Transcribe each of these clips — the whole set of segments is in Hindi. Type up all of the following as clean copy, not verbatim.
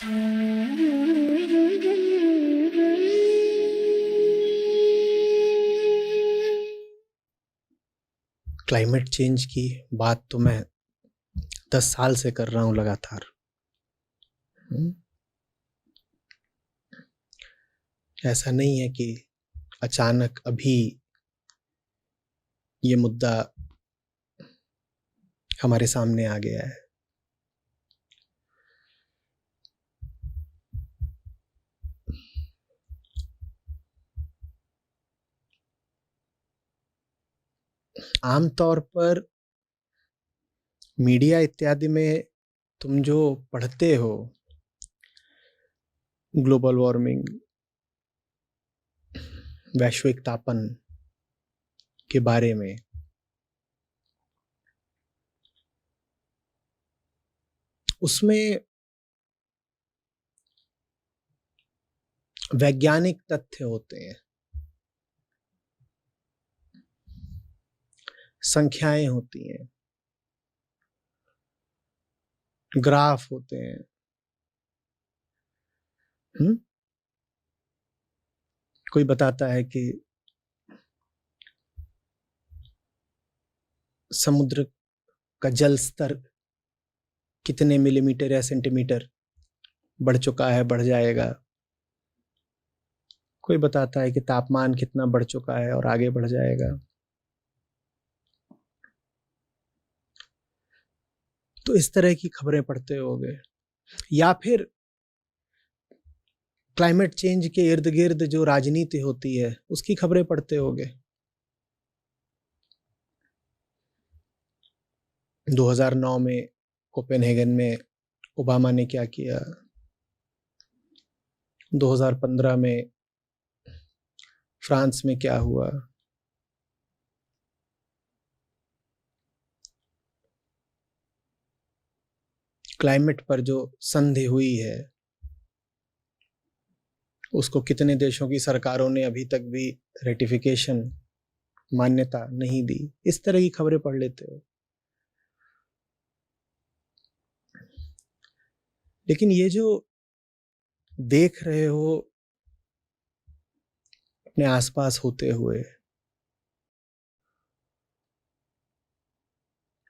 क्लाइमेट चेंज की बात तो मैं 10 साल से कर रहा हूं लगातार। ऐसा नहीं है कि अचानक अभी ये मुद्दा हमारे सामने आ गया है। आमतौर पर मीडिया इत्यादि में तुम जो पढ़ते हो ग्लोबल वार्मिंग, वैश्विक तापन के बारे में, उसमें वैज्ञानिक तथ्य होते हैं, संख्याएं होती हैं, ग्राफ होते हैं। कोई बताता है कि समुद्र का जल स्तर कितने मिलीमीटर या सेंटीमीटर बढ़ चुका है, बढ़ जाएगा। कोई बताता है कि तापमान कितना बढ़ चुका है और आगे बढ़ जाएगा। तो इस तरह की खबरें पढ़ते होगे, या फिर क्लाइमेट चेंज के इर्द गिर्द जो राजनीति होती है उसकी खबरें पढ़ते होगे। 2009 में कोपेनहेगन में ओबामा ने क्या किया, 2015 में फ्रांस में क्या हुआ। क्लाइमेट पर जो संधि हुई है उसको कितने देशों की सरकारों ने अभी तक भी रेटिफिकेशन, मान्यता नहीं दी। इस तरह की खबरें पढ़ लेते हो। लेकिन ये जो देख रहे हो अपने आसपास होते हुए,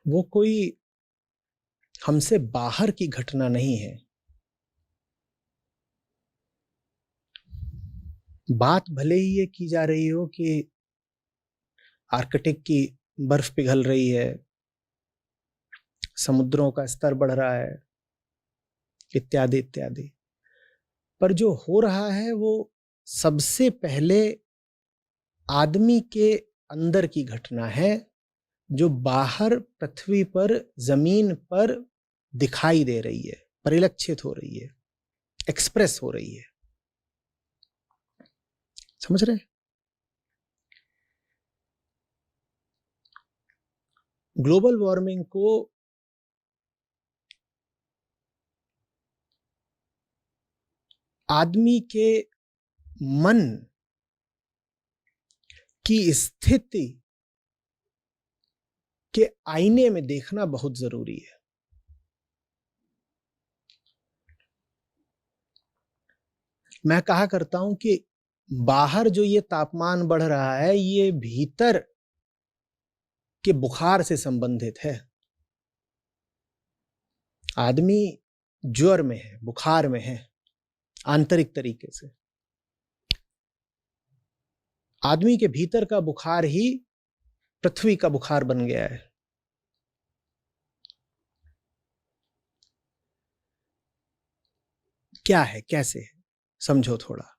वो कोई हमसे बाहर की घटना नहीं है। बात भले ही ये की जा रही हो कि आर्कटिक की बर्फ पिघल रही है, समुद्रों का स्तर बढ़ रहा है, इत्यादि इत्यादि, पर जो हो रहा है वो सबसे पहले आदमी के अंदर की घटना है, जो बाहर पृथ्वी पर, जमीन पर दिखाई दे रही है, परिलक्षित हो रही है, एक्सप्रेस हो रही है। समझ रहे? ग्लोबल वार्मिंग को आदमी के मन की स्थिति के आईने में देखना बहुत जरूरी है। मैं कहा करता हूं कि बाहर जो ये तापमान बढ़ रहा है ये भीतर के बुखार से संबंधित है। आदमी ज्वर में है, बुखार में है, आंतरिक तरीके से। आदमी के भीतर का बुखार ही पृथ्वी का बुखार बन गया है। क्या है, कैसे है, समझो थोड़ा।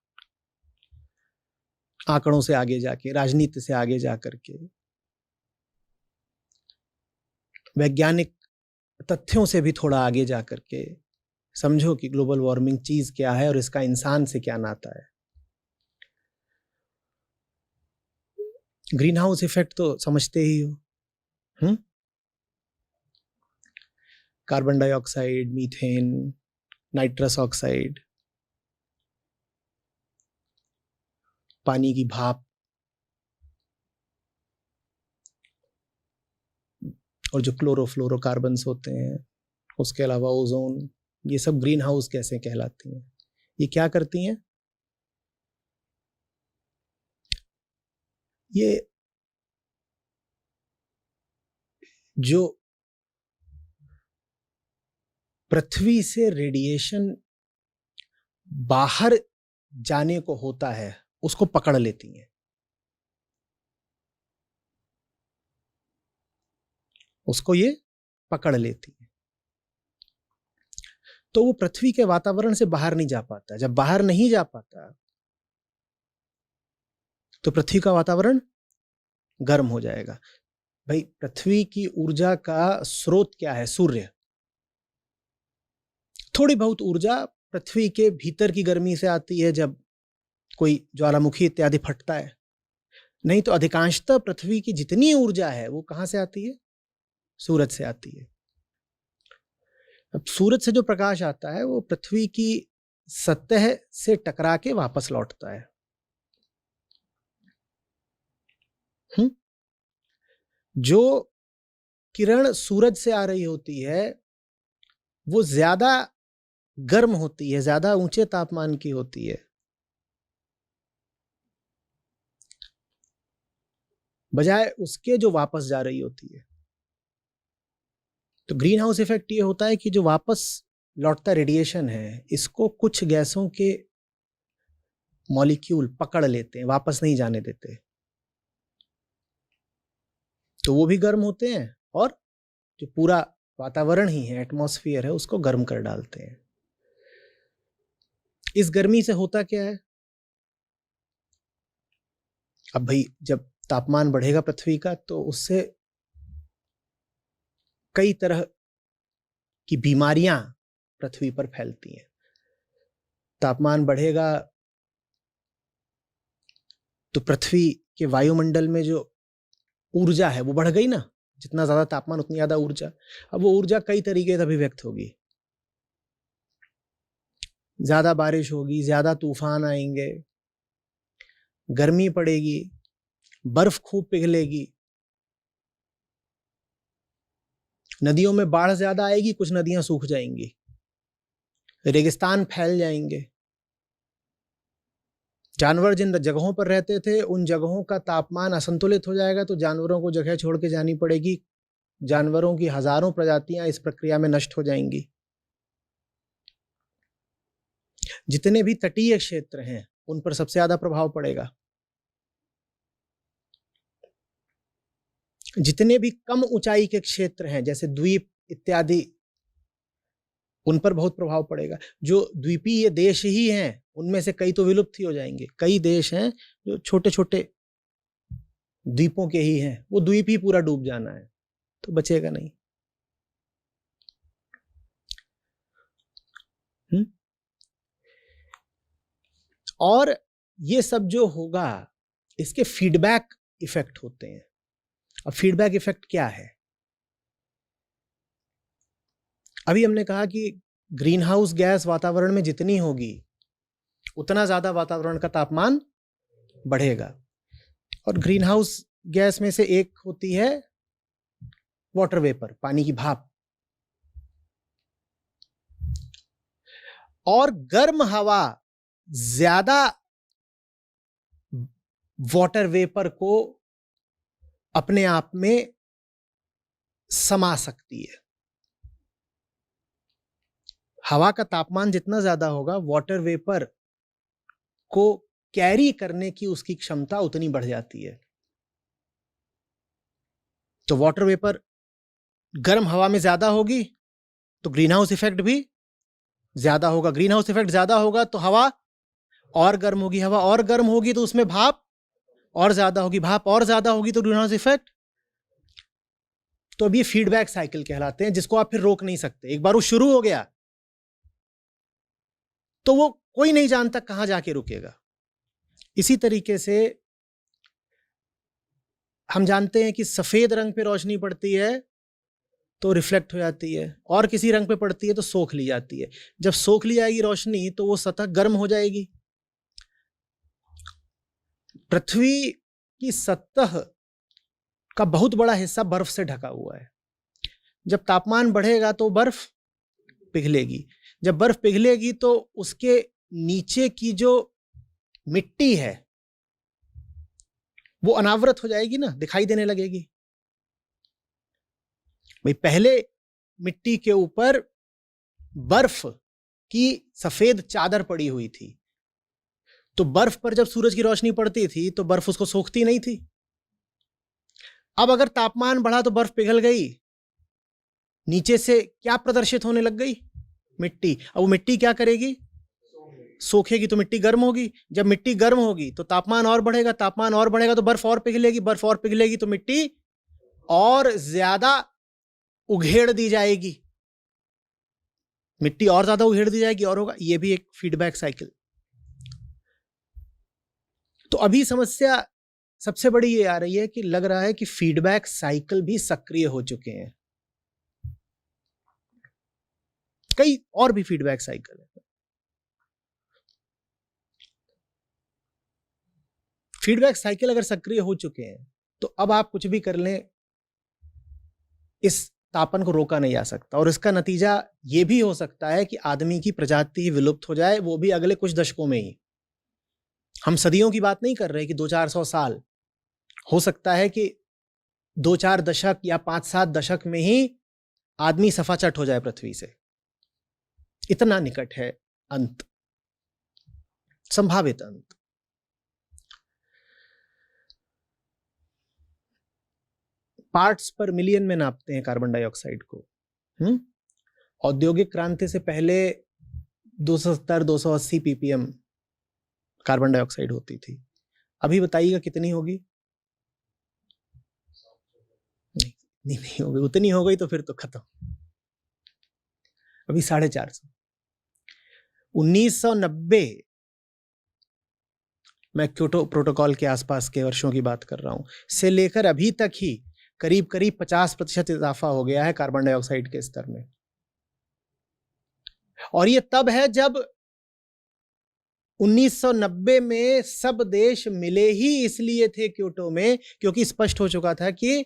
आंकड़ों से आगे जाके, राजनीति से आगे जाकर के, वैज्ञानिक तथ्यों से भी थोड़ा आगे जाकर के समझो कि ग्लोबल वार्मिंग चीज क्या है और इसका इंसान से क्या नाता है। ग्रीन हाउस इफेक्ट तो समझते ही हो। Carbon dioxide, methane, nitrous oxide, पानी की भाप, और जो क्लोरोफ्लोरोकार्बन्स होते हैं, उसके अलावा ओजोन, ये सब ग्रीन हाउस गैसें कहलाती हैं। ये क्या करती हैं? ये जो पृथ्वी से रेडिएशन बाहर जाने को होता है उसको पकड़ लेती हैं, उसको ये पकड़ लेती है। तो वो पृथ्वी के वातावरण से बाहर नहीं जा पाता। जब बाहर नहीं जा पाता तो पृथ्वी का वातावरण गर्म हो जाएगा। भाई, पृथ्वी की ऊर्जा का स्रोत क्या है? सूर्य। थोड़ी बहुत ऊर्जा पृथ्वी के भीतर की गर्मी से आती है जब कोई ज्वालामुखी इत्यादि फटता है, नहीं तो अधिकांशतः पृथ्वी की जितनी ऊर्जा है वो कहां से आती है? सूरज से आती है। अब सूरज से जो प्रकाश आता है वो पृथ्वी की सतह से टकरा के वापस लौटता है। जो किरण सूरज से आ रही होती है वो ज्यादा गर्म होती है, ज्यादा ऊंचे तापमान की होती है, बजाय उसके जो वापस जा रही होती है। तो ग्रीन हाउस इफेक्ट ये होता है कि जो वापस लौटता रेडिएशन है इसको कुछ गैसों के मॉलिक्यूल पकड़ लेते हैं, वापस नहीं जाने देते, तो वो भी गर्म होते हैं और जो पूरा वातावरण ही है, एटमॉस्फेयर है, उसको गर्म कर डालते हैं। इस गर्मी से होता क्या है? अब भाई, जब तापमान बढ़ेगा पृथ्वी का तो उससे कई तरह की बीमारियां पृथ्वी पर फैलती हैं। तापमान बढ़ेगा तो पृथ्वी के वायुमंडल में जो ऊर्जा है वो बढ़ गई ना, जितना ज्यादा तापमान उतनी ज्यादा ऊर्जा। अब वो ऊर्जा कई तरीके से अभिव्यक्त होगी। ज्यादा बारिश होगी, ज्यादा तूफान आएंगे, गर्मी पड़ेगी, बर्फ खूब पिघलेगी, नदियों में बाढ़ ज्यादा आएगी, कुछ नदियां सूख जाएंगी, रेगिस्तान फैल जाएंगे, जानवर जिन जगहों पर रहते थे उन जगहों का तापमान असंतुलित हो जाएगा तो जानवरों को जगह छोड़ के जानी पड़ेगी, जानवरों की हजारों प्रजातियां इस प्रक्रिया में नष्ट हो जाएंगी। जितने भी तटीय क्षेत्र हैं उन पर सबसे ज्यादा प्रभाव पड़ेगा। जितने भी कम ऊंचाई के क्षेत्र हैं जैसे द्वीप इत्यादि, उन पर बहुत प्रभाव पड़ेगा। जो द्वीपीय देश ही हैं उनमें से कई तो विलुप्त ही हो जाएंगे। कई देश हैं जो छोटे छोटे द्वीपों के ही हैं, वो द्वीप ही पूरा डूब जाना है तो बचेगा नहीं। और ये सब जो होगा इसके फीडबैक इफेक्ट होते हैं। अब फीडबैक इफेक्ट क्या है? अभी हमने कहा कि ग्रीन हाउस गैस वातावरण में जितनी होगी उतना ज्यादा वातावरण का तापमान बढ़ेगा। और ग्रीन हाउस गैस में से एक होती है वाटर वेपर, पानी की भाप। और गर्म हवा ज्यादा वाटर वेपर को अपने आप में समा सकती है। हवा का तापमान जितना ज्यादा होगा वाटर वेपर को कैरी करने की उसकी क्षमता उतनी बढ़ जाती है। तो वाटर वेपर गर्म हवा में ज्यादा होगी तो ग्रीन हाउस इफेक्ट भी ज्यादा होगा। ग्रीन हाउस इफेक्ट ज्यादा होगा तो हवा और गर्म होगी, हवा और गर्म होगी तो उसमें भाप और ज्यादा होगी, भाप और ज्यादा होगी तो ग्रीन हाउस इफेक्ट। तो अब ये फीडबैक साइकिल कहलाते हैं जिसको आप फिर रोक नहीं सकते। एक बार वो शुरू हो गया तो वो कोई नहीं जानता कहां जाके रुकेगा। इसी तरीके से हम जानते हैं कि सफेद रंग पे रोशनी पड़ती है तो रिफ्लेक्ट हो जाती है, और किसी रंग पे पड़ती है तो सोख ली जाती है। जब सोख ली जाएगी रोशनी तो वो सतह गर्म हो जाएगी। पृथ्वी की सतह का बहुत बड़ा हिस्सा बर्फ से ढका हुआ है। जब तापमान बढ़ेगा तो बर्फ पिघलेगी। जब बर्फ पिघलेगी तो उसके नीचे की जो मिट्टी है वो अनावृत हो जाएगी ना, दिखाई देने लगेगी। भाई पहले मिट्टी के ऊपर बर्फ की सफेद चादर पड़ी हुई थी, तो बर्फ पर जब सूरज की रोशनी पड़ती थी तो बर्फ उसको सोखती नहीं थी। अब अगर तापमान बढ़ा तो बर्फ पिघल गई, नीचे से क्या प्रदर्शित होने लग गई? मिट्टी। अब वो मिट्टी क्या करेगी? सोखेगी, तो मिट्टी गर्म होगी। जब मिट्टी गर्म होगी तो तापमान और बढ़ेगा, तापमान और बढ़ेगा तो बर्फ और पिघलेगी, बर्फ और पिघलेगी तो मिट्टी और ज्यादा उघेड़ दी जाएगी, मिट्टी और ज्यादा उघेड़ दी जाएगी और होगा। ये भी एक फीडबैक साइकिल। तो अभी समस्या सबसे बड़ी ये आ रही है कि लग रहा है कि फीडबैक साइकिल भी सक्रिय हो चुके हैं। कई और भी फीडबैक साइकिल है। फीडबैक साइकिल अगर सक्रिय हो चुके हैं तो अब आप कुछ भी कर लें, इस तापन को रोका नहीं जा सकता। और इसका नतीजा यह भी हो सकता है कि आदमी की प्रजाति ही विलुप्त हो जाए, वो भी अगले कुछ दशकों में ही। हम सदियों की बात नहीं कर रहे कि 200-400 साल, हो सकता है कि 2-4 दशक या 5-7 दशक में ही आदमी सफाचट हो जाए पृथ्वी से। इतना निकट है अंत, संभावित अंत। पार्ट्स पर मिलियन में नापते हैं कार्बन डाइऑक्साइड को। औद्योगिक क्रांति से पहले 270-280 ppm कार्बन डाइऑक्साइड होती थी। अभी बताइएगा कितनी होगी? नहीं होगी। उतनी हो गई तो फिर तो खत्म। अभी 450। 1990, मैं क्योटो प्रोटोकॉल के आसपास के वर्षों की बात कर रहा हूं, से लेकर अभी तक ही करीब 50% इजाफा हो गया है कार्बन डाइऑक्साइड के स्तर में। और ये तब है जब 1990 में सब देश मिले ही इसलिए थे क्योटो में, क्योंकि स्पष्ट हो चुका था कि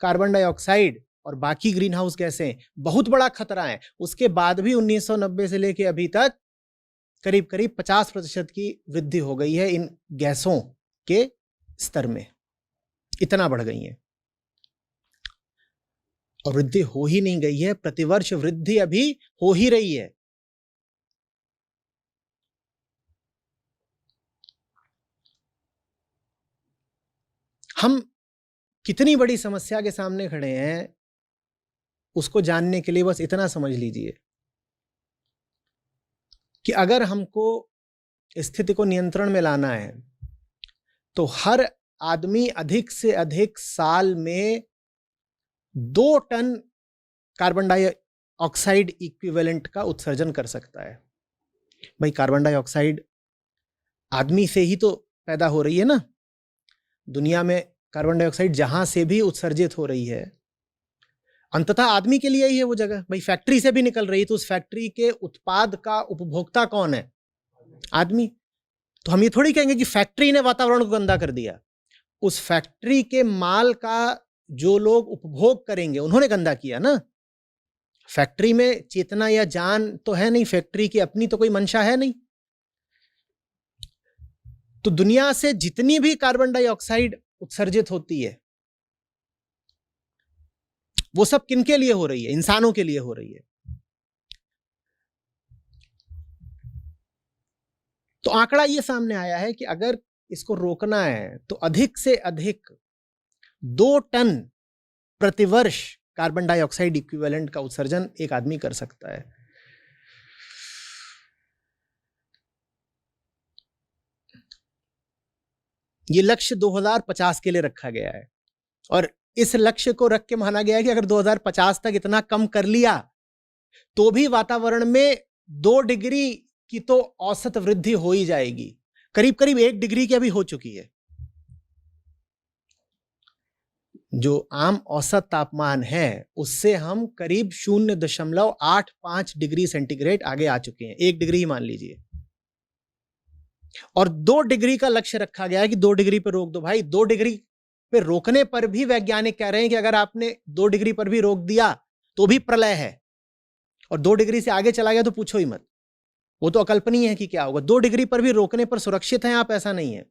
कार्बन डाइऑक्साइड और बाकी ग्रीन हाउस गैसें बहुत बड़ा खतरा है। उसके बाद भी 1990 से लेकर अभी तक करीब 50% की वृद्धि हो गई है इन गैसों के स्तर में। इतना बढ़ गई है। और वृद्धि हो ही नहीं गई है, प्रतिवर्ष वृद्धि अभी हो ही रही है। हम कितनी बड़ी समस्या के सामने खड़े हैं उसको जानने के लिए बस इतना समझ लीजिए कि अगर हमको स्थिति को नियंत्रण में लाना है तो हर आदमी अधिक से अधिक साल में 2 टन कार्बन डाइऑक्साइड इक्विवेलेंट का उत्सर्जन कर सकता है। भाई कार्बन डाइऑक्साइड आदमी से ही तो पैदा हो रही है ना। दुनिया में कार्बन डाइऑक्साइड जहां से भी उत्सर्जित हो रही है अंततः आदमी के लिए ही है वो जगह। भाई फैक्ट्री से भी निकल रही है तो उस फैक्ट्री के उत्पाद का उपभोक्ता कौन है? आदमी। तो हम ये थोड़ी कहेंगे कि फैक्ट्री ने वातावरण को गंदा कर दिया। उस फैक्ट्री के माल का जो लोग उपभोग करेंगे उन्होंने गंदा किया ना। फैक्ट्री में चेतना या जान तो है नहीं, फैक्ट्री की अपनी तो कोई मंशा है नहीं। तो दुनिया से जितनी भी कार्बन डाइऑक्साइड उत्सर्जित होती है वो सब किनके लिए हो रही है? इंसानों के लिए हो रही है। तो आंकड़ा ये सामने आया है कि अगर इसको रोकना है तो अधिक से अधिक 2 टन प्रतिवर्ष कार्बन डाइऑक्साइड इक्विवेलेंट का उत्सर्जन एक आदमी कर सकता है। ये लक्ष्य 2050 के लिए रखा गया है और इस लक्ष्य को रख के माना गया है कि अगर 2050 तक इतना कम कर लिया तो भी वातावरण में 2 डिग्री की तो औसत वृद्धि हो ही जाएगी। करीब 1 डिग्री की अभी हो चुकी है। जो आम औसत तापमान है उससे हम करीब 0.85 डिग्री सेंटीग्रेड आगे आ चुके हैं। 1 डिग्री ही मान लीजिए। और 2 डिग्री का लक्ष्य रखा गया है कि 2 डिग्री पर रोक दो। भाई 2 डिग्री पे रोकने पर भी वैज्ञानिक कह रहे हैं कि अगर आपने 2 डिग्री पर भी रोक दिया तो भी प्रलय है। और 2 डिग्री से आगे चला गया तो पूछो ही मत, वो तो अकल्पनीय है कि क्या होगा। 2 डिग्री पर भी रोकने पर सुरक्षित हैं आप, ऐसा नहीं है।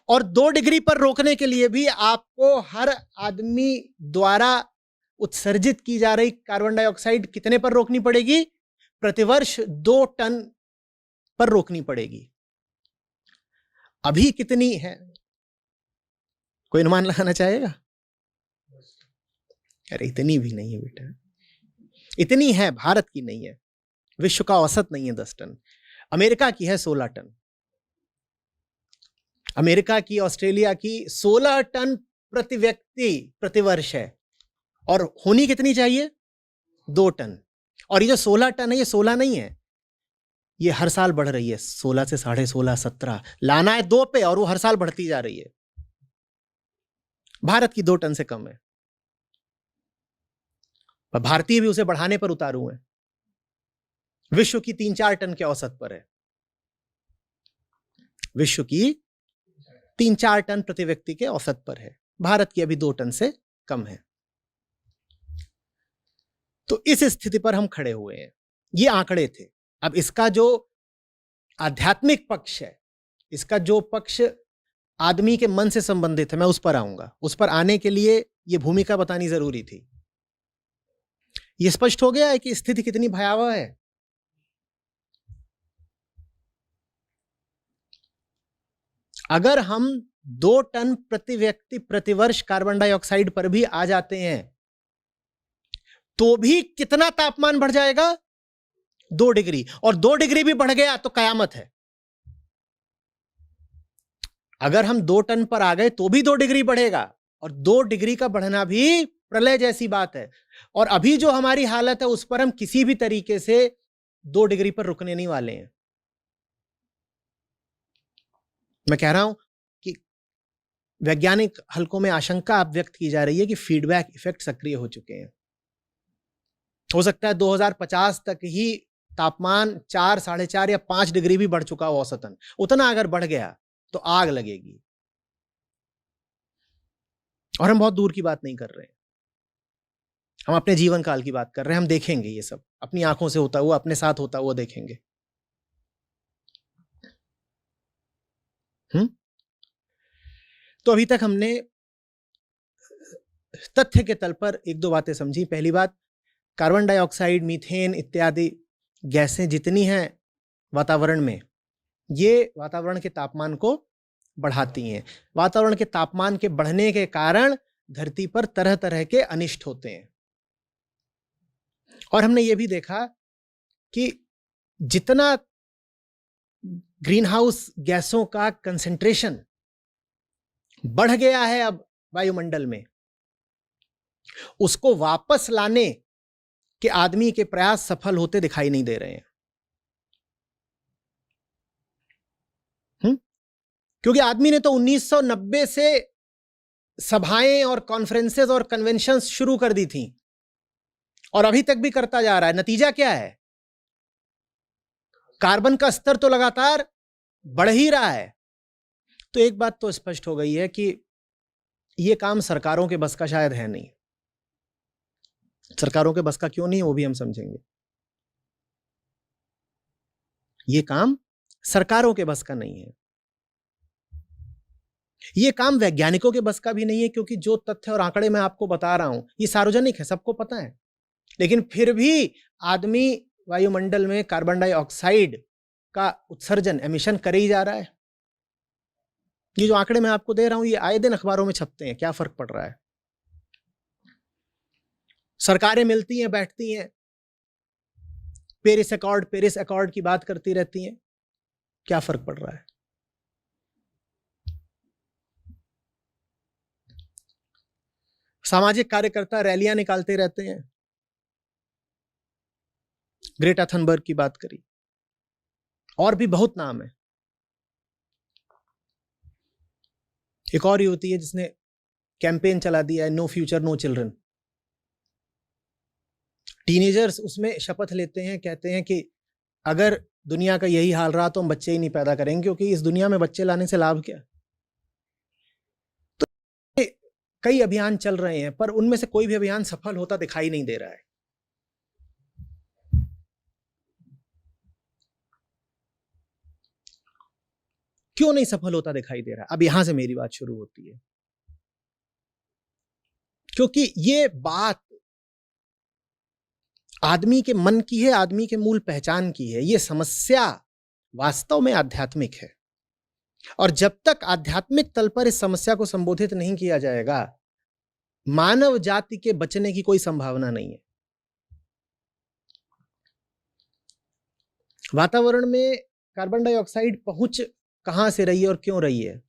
और 2 डिग्री पर रोकने के लिए भी आपको हर आदमी द्वारा उत्सर्जित की जा रही कार्बन डाइऑक्साइड कितने पर रोकनी पड़ेगी? प्रतिवर्ष 2 टन पर रोकनी पड़ेगी। अभी कितनी है, कोई अनुमान लगाना चाहेगा? अरे इतनी भी नहीं है बेटा, इतनी है, भारत की नहीं है, विश्व का औसत नहीं है 10 टन, अमेरिका की है 16 टन। अमेरिका की, ऑस्ट्रेलिया की 16 टन प्रति व्यक्ति प्रतिवर्ष है, और होनी कितनी चाहिए? 2 टन। और ये जो 16 टन है, ये 16 नहीं है, ये हर साल बढ़ रही है, 16 से 16.5, 17 लाना है 2 पे, और वो हर साल बढ़ती जा रही है। भारत की 2 टन से कम है, पर भारतीय भी उसे बढ़ाने पर उतारू हैं। विश्व की 3-4 टन के औसत पर है, विश्व की 3-4 टन प्रति व्यक्ति के औसत पर है, भारत की अभी 2 टन से कम है। तो इस स्थिति पर हम खड़े हुए हैं, ये आंकड़े थे। अब इसका जो आध्यात्मिक पक्ष है, इसका जो पक्ष आदमी के मन से संबंधित है, मैं उस पर आऊंगा। उस पर आने के लिए यह भूमिका बतानी जरूरी थी। यह स्पष्ट हो गया है कि स्थिति कितनी भयावह है। अगर हम 2 टन प्रति व्यक्ति प्रतिवर्ष कार्बन डाइऑक्साइड पर भी आ जाते हैं, तो भी कितना तापमान बढ़ जाएगा? 2 डिग्री। और 2 डिग्री भी बढ़ गया तो कयामत है। अगर हम 2 टन पर आ गए तो भी 2 डिग्री बढ़ेगा, और 2 डिग्री का बढ़ना भी प्रलय जैसी बात है। और अभी जो हमारी हालत है, उस पर हम किसी भी तरीके से 2 डिग्री पर रुकने नहीं वाले हैं। मैं कह रहा हूं कि वैज्ञानिक हलकों में आशंका अब व्यक्त की जा रही है कि फीडबैक इफेक्ट सक्रिय हो चुके हैं। हो सकता है 2050 तक ही तापमान 4, 4.5 या 5 डिग्री भी बढ़ चुका हो औसतन। उतना अगर बढ़ गया तो आग लगेगी। और हम बहुत दूर की बात नहीं कर रहे हैं, हम अपने जीवन काल की बात कर रहे हैं। हम देखेंगे ये सब अपनी आंखों से होता हुआ, अपने साथ होता हुआ देखेंगे। तो अभी तक हमने तथ्य के तल पर 1-2 बातें समझी। पहली बात, कार्बन डाइऑक्साइड, मीथेन इत्यादि गैसें जितनी हैं वातावरण में, ये वातावरण के तापमान को बढ़ाती हैं। वातावरण के तापमान के बढ़ने के कारण धरती पर तरह तरह के अनिष्ट होते हैं। और हमने ये भी देखा कि जितना ग्रीन हाउस गैसों का कंसेंट्रेशन बढ़ गया है अब वायुमंडल में, उसको वापस लाने के आदमी के प्रयास सफल होते दिखाई नहीं दे रहे हैं। क्योंकि आदमी ने तो 1990 से सभाएं और कॉन्फ्रेंसेस और कन्वेंशंस शुरू कर दी थी, और अभी तक भी करता जा रहा है। नतीजा क्या है? कार्बन का स्तर तो लगातार बढ़ ही रहा है। तो एक बात तो स्पष्ट हो गई है कि यह काम सरकारों के बस का शायद है नहीं। सरकारों के बस का क्यों नहीं, वो भी हम समझेंगे। यह काम सरकारों के बस का नहीं है, यह काम वैज्ञानिकों के बस का भी नहीं है, क्योंकि जो तथ्य और आंकड़े मैं आपको बता रहा हूं ये सार्वजनिक है, सबको पता है। लेकिन फिर भी आदमी वायुमंडल में कार्बन डाइऑक्साइड का उत्सर्जन, एमिशन करे ही जा रहा है। ये जो आंकड़े मैं आपको दे रहा हूं, ये आए दिन अखबारों में छपते हैं। क्या फर्क पड़ रहा है? सरकारें मिलती हैं, बैठती हैं, पेरिस अकॉर्ड की बात करती रहती हैं। क्या फर्क पड़ रहा है? सामाजिक कार्यकर्ता रैलियां निकालते रहते हैं। ग्रेटा थनबर्ग की बात करी, और भी बहुत नाम है। एक और युवती है जिसने कैंपेन चला दिया है, no future no children. Teenagers उसमें शपथ लेते हैं, कहते हैं कि अगर दुनिया का यही हाल रहा तो हम बच्चे ही नहीं पैदा करेंगे, क्योंकि इस दुनिया में बच्चे लाने से लाभ क्या। तो कई अभियान चल रहे हैं, पर उनमें से कोई भी अभियान सफल होता दिखाई नहीं दे रहा है। क्यों नहीं सफल होता दिखाई दे रहा? अब यहां से मेरी बात शुरू होती है, क्योंकि ये बात आदमी के मन की है, आदमी के मूल पहचान की है। ये समस्या वास्तव में आध्यात्मिक है, और जब तक आध्यात्मिक तल पर इस समस्या को संबोधित नहीं किया जाएगा, मानव जाति के बचने की कोई संभावना नहीं है। वातावरण में कार्बन डाइऑक्साइड पहुंच कहां से रही है और क्यों रही है?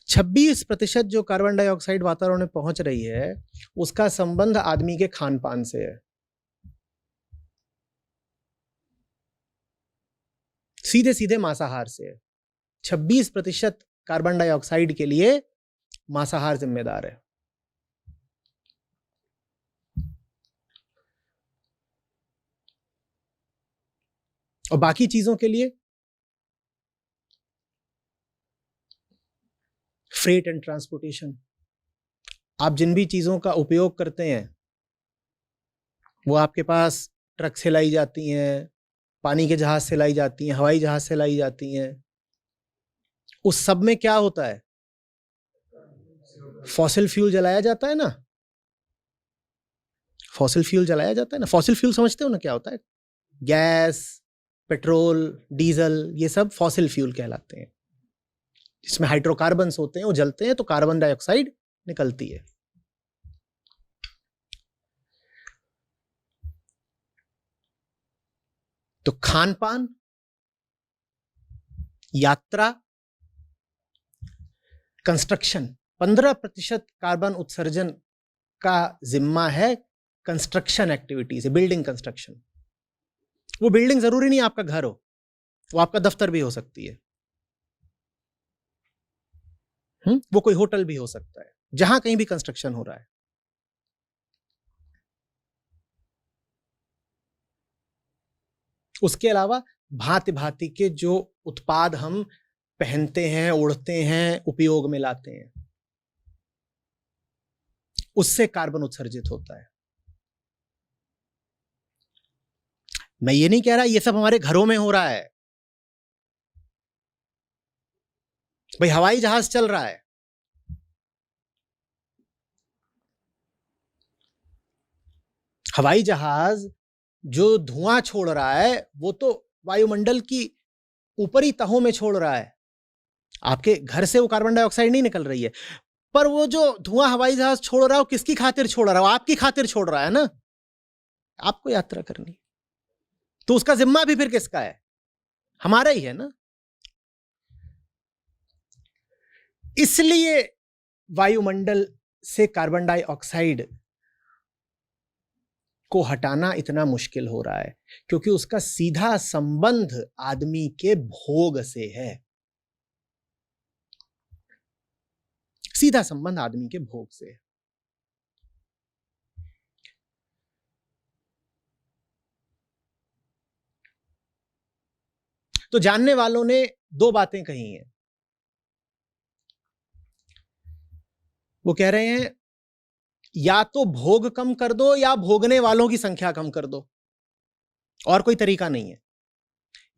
26% जो कार्बन डाइऑक्साइड वातावरण में पहुंच रही है, उसका संबंध आदमी के खान पान से है। सीधे सीधे मांसाहार से है। 26% कार्बन डाइऑक्साइड के लिए मांसाहार जिम्मेदार है। और बाकी चीजों के लिए फ्रेट एंड ट्रांसपोर्टेशन। आप जिन भी चीजों का उपयोग करते हैं, वो आपके पास ट्रक से लाई जाती हैं, पानी के जहाज से लाई जाती हैं, हवाई जहाज से लाई जाती हैं। उस सब में क्या होता है? फॉसिल फ्यूल जलाया जाता है ना। फॉसिल फ्यूल जलाया जाता है ना। फॉसिल फ्यूल समझते हो ना क्या होता है? गैस, पेट्रोल, डीजल, ये सब फॉसिल फ्यूल कहलाते हैं। जिसमें हाइड्रोकार्बन्स होते हैं, वो जलते हैं तो कार्बन डाइऑक्साइड निकलती है। तो खान पान, यात्रा, कंस्ट्रक्शन, 15% कार्बन उत्सर्जन का जिम्मा है कंस्ट्रक्शन एक्टिविटी से। बिल्डिंग कंस्ट्रक्शन, वो बिल्डिंग जरूरी नहीं आपका घर हो, वो आपका दफ्तर भी हो सकती है। वो कोई होटल भी हो सकता है, जहां कहीं भी कंस्ट्रक्शन हो रहा है। उसके अलावा भांति भांति के जो उत्पाद हम पहनते हैं, उड़ते हैं, उपयोग में लाते हैं, उससे कार्बन उत्सर्जित होता है। मैं ये नहीं कह रहा ये सब हमारे घरों में हो रहा है। भाई हवाई जहाज चल रहा है, हवाई जहाज जो धुआं छोड़ रहा है, वो तो वायुमंडल की ऊपरी तहों में छोड़ रहा है। आपके घर से वो कार्बन डाइऑक्साइड नहीं निकल रही है, पर वो जो धुआं हवाई जहाज छोड़ रहा है, वो किसकी खातिर छोड़ रहा है? वो आपकी खातिर छोड़ रहा है ना। आपको यात्रा करनी, तो उसका जिम्मा भी फिर किसका है? हमारा ही है ना। इसलिए वायुमंडल से कार्बन डाइऑक्साइड को हटाना इतना मुश्किल हो रहा है, क्योंकि उसका सीधा संबंध आदमी के भोग से है। सीधा संबंध आदमी के भोग से है। तो जानने वालों ने दो बातें कही हैं। वो कह रहे हैं या तो भोग कम कर दो या भोगने वालों की संख्या कम कर दो, और कोई तरीका नहीं है।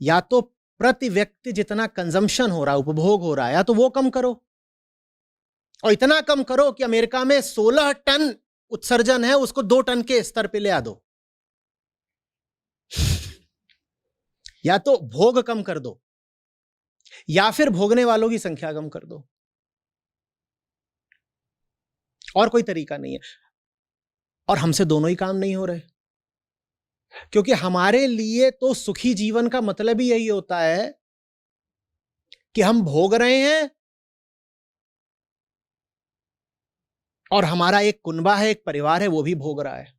या तो प्रति व्यक्ति जितना कंजम्पशन हो रहा है, उपभोग हो रहा है, या तो वो कम करो, और इतना कम करो कि अमेरिका में 16 टन उत्सर्जन है, उसको 2 टन के स्तर पे ले आ दो। या तो भोग कम कर दो, या फिर भोगने वालों की संख्या कम कर दो, और कोई तरीका नहीं है। और हमसे दोनों ही काम नहीं हो रहे, क्योंकि हमारे लिए तो सुखी जीवन का मतलब ही यही होता है कि हम भोग रहे हैं, और हमारा एक कुनबा है, एक परिवार है, वो भी भोग रहा है।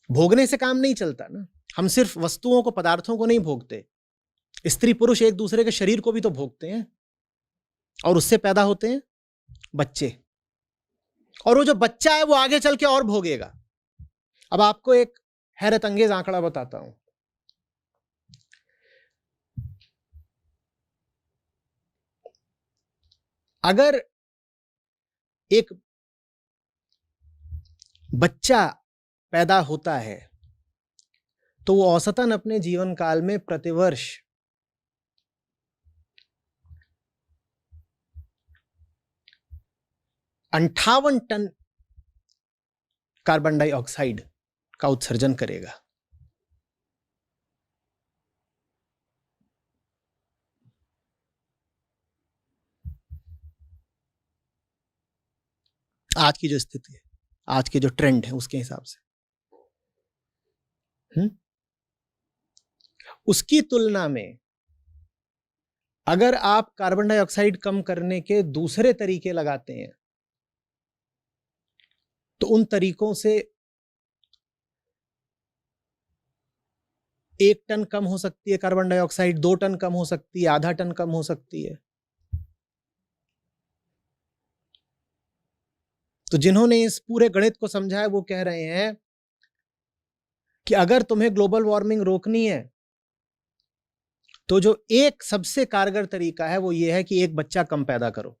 भोगने से काम नहीं चलता ना। हम सिर्फ वस्तुओं को, पदार्थों को नहीं भोगते, स्त्री पुरुष एक दूसरे के शरीर को भी तो भोगते हैं, और उससे पैदा होते हैं बच्चे, और वो जो बच्चा है वो आगे चल के और भोगेगा। अब आपको एक हैरत अंगेज आंकड़ा बताता हूं। अगर एक बच्चा पैदा होता है, तो वो औसतन अपने जीवन काल में प्रतिवर्ष 58 टन कार्बन डाइऑक्साइड का उत्सर्जन करेगा। आज की जो स्थिति है, आज के जो ट्रेंड है उसके हिसाब से, उसकी तुलना में अगर आप कार्बन डाइऑक्साइड कम करने के दूसरे तरीके लगाते हैं तो उन तरीकों से 1 टन कम हो सकती है कार्बन डाइऑक्साइड, 2 टन कम हो सकती है, आधा टन कम हो सकती है। तो जिन्होंने इस पूरे गणित को समझा है वो कह रहे हैं कि अगर तुम्हें ग्लोबल वार्मिंग रोकनी है तो जो एक सबसे कारगर तरीका है वो ये है कि एक बच्चा कम पैदा करो।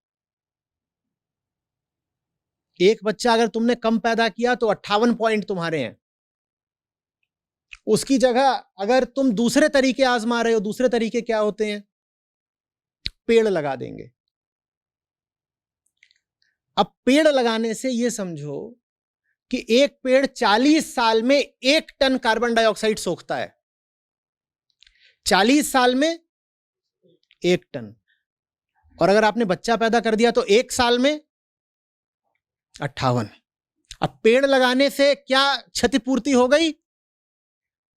एक बच्चा अगर तुमने कम पैदा किया तो 58 पॉइंट तुम्हारे हैं। उसकी जगह अगर तुम दूसरे तरीके आजमा रहे हो, दूसरे तरीके क्या होते हैं? पेड़ लगा देंगे। अब पेड़ लगाने से यह समझो कि एक पेड़ 40 साल में 1 टन कार्बन डाइऑक्साइड सोखता है। 40 साल में 1 टन। और अगर आपने बच्चा पैदा कर दिया तो 1 साल में 58। अब पेड़ लगाने से क्या क्षतिपूर्ति हो गई?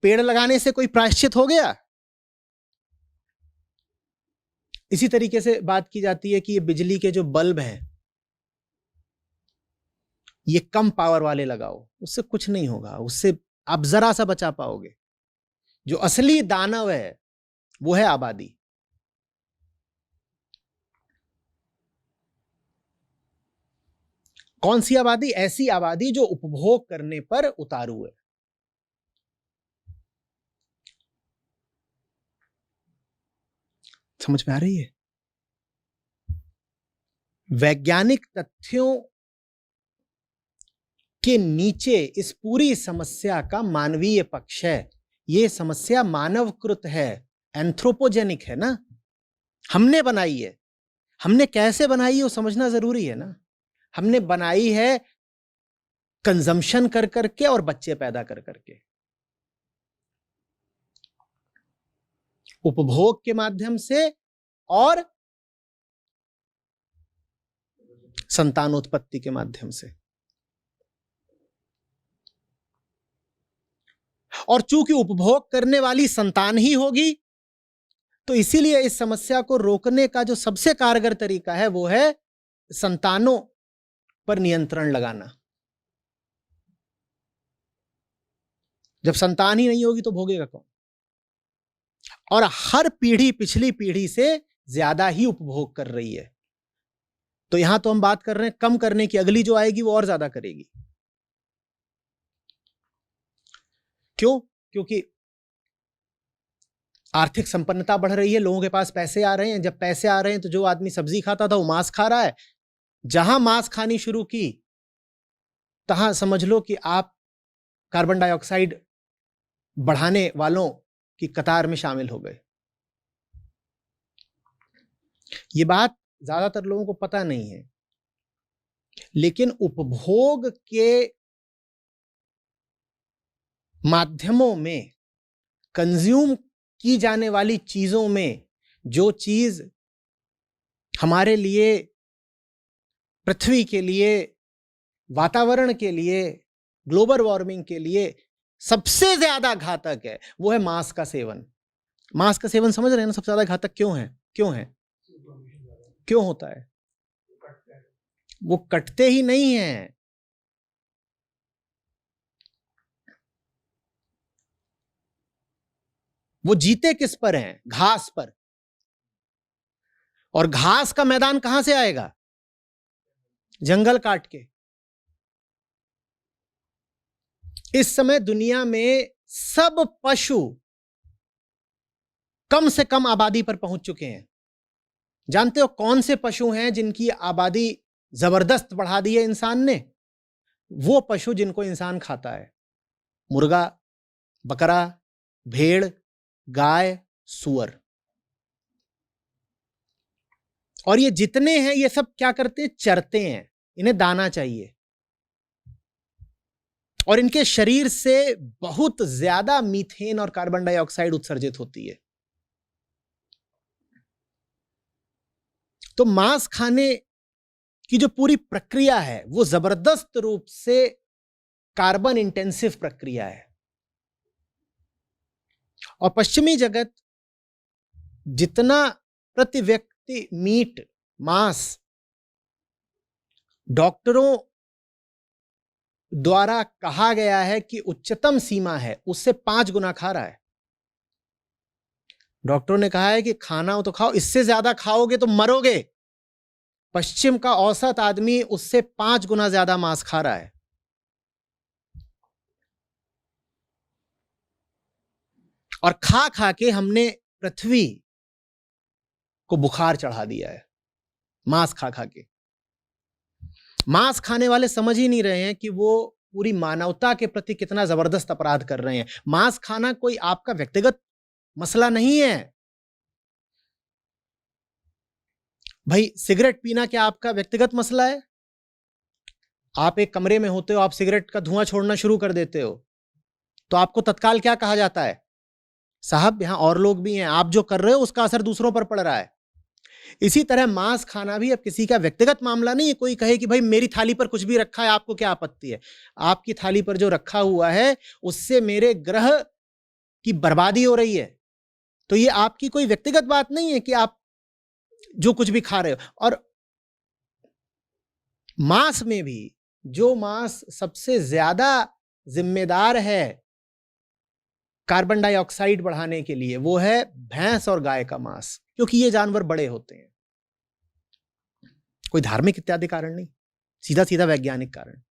पेड़ लगाने से कोई प्रायश्चित हो गया? इसी तरीके से बात की जाती है कि ये बिजली के जो बल्ब हैं ये कम पावर वाले लगाओ, उससे कुछ नहीं होगा, उससे आप जरा सा बचा पाओगे। जो असली दानव है वो है आबादी। कौन सी आबादी? ऐसी आबादी जो उपभोग करने पर उतारू है। समझ में आ रही है? वैज्ञानिक तथ्यों के नीचे इस पूरी समस्या का मानवीय पक्ष है। यह समस्या मानवकृत है, एंथ्रोपोजेनिक है ना, हमने बनाई है। हमने कैसे बनाई है वो समझना जरूरी है ना। हमने बनाई है कंजम्पशन कर करके और बच्चे पैदा कर करके, उपभोग के माध्यम से और संतानोत्पत्ति के माध्यम से। और चूंकि उपभोग करने वाली संतान ही होगी तो इसीलिए इस समस्या को रोकने का जो सबसे कारगर तरीका है वो है संतानों पर नियंत्रण लगाना। जब संतान ही नहीं होगी तो भोगेगा कौन? और हर पीढ़ी पिछली पीढ़ी से ज्यादा ही उपभोग कर रही है। तो यहां तो हम बात कर रहे हैं कम करने की, अगली जो आएगी वो और ज्यादा करेगी। क्यों? क्योंकि आर्थिक संपन्नता बढ़ रही है, लोगों के पास पैसे आ रहे हैं। जब पैसे आ रहे हैं तो जो आदमी सब्जी खाता था वो मांस खा रहा है। जहां मांस खानी शुरू की तहां समझ लो कि आप कार्बन डाइऑक्साइड बढ़ाने वालों की कतार में शामिल हो गए। ये बात ज्यादातर लोगों को पता नहीं है, लेकिन उपभोग के माध्यमों में, कंज्यूम की जाने वाली चीजों में जो चीज हमारे लिए, पृथ्वी के लिए, वातावरण के लिए, ग्लोबल वार्मिंग के लिए सबसे ज्यादा घातक है वो है मांस का सेवन। मांस का सेवन समझ रहे हैं ना? सबसे ज्यादा घातक क्यों है? क्यों है? क्यों होता है? वो कटते ही नहीं हैं। वो जीते किस पर हैं? घास पर। और घास का मैदान कहां से आएगा? जंगल काट के। इस समय दुनिया में सब पशु कम से कम आबादी पर पहुंच चुके हैं। जानते हो कौन से पशु हैं जिनकी आबादी जबरदस्त बढ़ा दी है इंसान ने? वो पशु जिनको इंसान खाता है। मुर्गा, बकरा, भेड़, गाय, सूअर। और ये जितने हैं ये सब क्या करते हैं? चरते हैं। इन्हें दाना चाहिए और इनके शरीर से बहुत ज्यादा मीथेन और कार्बन डाइऑक्साइड उत्सर्जित होती है। तो मांस खाने की जो पूरी प्रक्रिया है वो जबरदस्त रूप से कार्बन इंटेंसिव प्रक्रिया है। और पश्चिमी जगत जितना प्रति व्यक्ति मीट, मांस डॉक्टरों द्वारा कहा गया है कि उच्चतम सीमा है, उससे 5 गुना खा रहा है। डॉक्टरों ने कहा है कि खाना हो तो खाओ, इससे ज्यादा खाओगे तो मरोगे। पश्चिम का औसत आदमी उससे 5 गुना ज्यादा मांस खा रहा है। और खा खा के हमने पृथ्वी को बुखार चढ़ा दिया है, मांस खा खा के। मांस खाने वाले समझ ही नहीं रहे हैं कि वो पूरी मानवता के प्रति कितना जबरदस्त अपराध कर रहे हैं। मांस खाना कोई आपका व्यक्तिगत मसला नहीं है। भाई सिगरेट पीना क्या आपका व्यक्तिगत मसला है? आप एक कमरे में होते हो, आप सिगरेट का धुआं छोड़ना शुरू कर देते हो तो आपको तत्काल क्या कहा जाता है? साहब यहां और लोग भी हैं, आप जो कर रहे हो उसका असर दूसरों पर पड़ रहा है। इसी तरह मांस खाना भी अब किसी का व्यक्तिगत मामला नहीं है। कोई कहे कि भाई मेरी थाली पर कुछ भी रखा है, आपको क्या आपत्ति है? आपकी थाली पर जो रखा हुआ है उससे मेरे ग्रह की बर्बादी हो रही है। तो ये आपकी कोई व्यक्तिगत बात नहीं है कि आप जो कुछ भी खा रहे हो। और मांस में भी जो मांस सबसे ज्यादा जिम्मेदार है कार्बन डाइऑक्साइड बढ़ाने के लिए, वो है भैंस और गाय का मांस, क्योंकि ये जानवर बड़े होते हैं। कोई धार्मिक इत्यादि कारण नहीं, सीधा सीधा वैज्ञानिक कारण।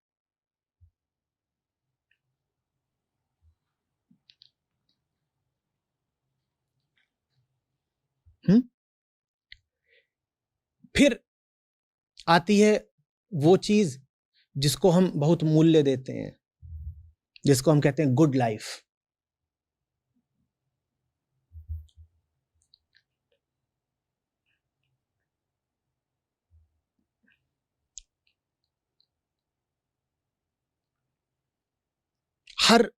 फिर आती है वो चीज जिसको हम बहुत मूल्य देते हैं, जिसको हम कहते हैं गुड लाइफ। हर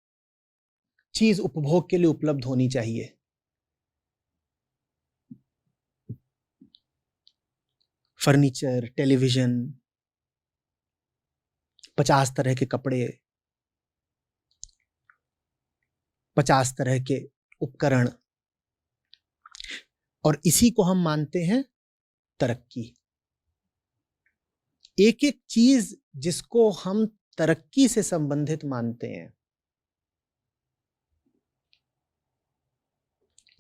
चीज उपभोग के लिए उपलब्ध होनी चाहिए। फर्नीचर, टेलीविजन, 50 तरह के कपड़े, 50 तरह के उपकरण, और इसी को हम मानते हैं तरक्की। एक एक चीज जिसको हम तरक्की से संबंधित मानते हैं,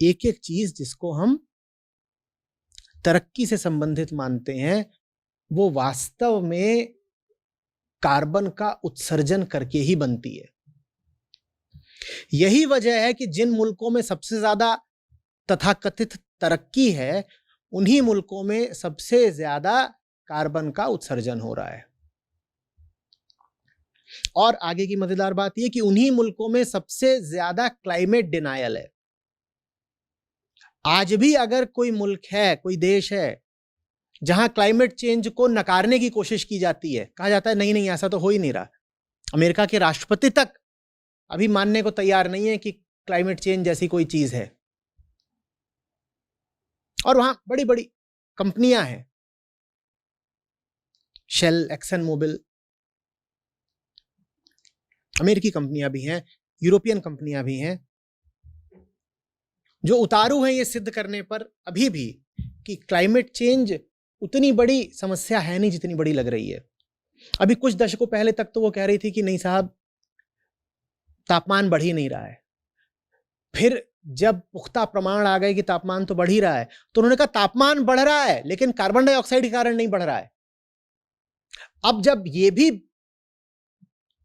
एक एक चीज जिसको हम तरक्की से संबंधित मानते हैं, वो वास्तव में कार्बन का उत्सर्जन करके ही बनती है। यही वजह है कि जिन मुल्कों में सबसे ज्यादा तथाकथित तरक्की है, उन्हीं मुल्कों में सबसे ज्यादा कार्बन का उत्सर्जन हो रहा है। और आगे की मजेदार बात यह कि उन्हीं मुल्कों में सबसे ज्यादा क्लाइमेट डिनायल है। आज भी अगर कोई मुल्क है, कोई देश है जहां क्लाइमेट चेंज को नकारने की कोशिश की जाती है, कहा जाता है नहीं नहीं ऐसा तो हो ही नहीं रहा। अमेरिका के राष्ट्रपति तक अभी मानने को तैयार नहीं है कि क्लाइमेट चेंज जैसी कोई चीज है। और वहां बड़ी बड़ी कंपनियां हैं, शेल, एक्सन मोबिल, अमेरिकी कंपनियां भी हैं, यूरोपियन कंपनियां भी हैं, जो उतारू हैं ये सिद्ध करने पर अभी भी कि क्लाइमेट चेंज उतनी बड़ी समस्या है नहीं जितनी बड़ी लग रही है। अभी कुछ दशकों पहले तक तो वो कह रही थी कि नहीं साहब तापमान बढ़ ही नहीं रहा है। फिर जब पुख्ता प्रमाण आ गए कि तापमान तो बढ़ ही रहा है, तो उन्होंने कहा तापमान बढ़ रहा है लेकिन कार्बन डाइऑक्साइड के कारण नहीं बढ़ रहा है। अब जब ये भी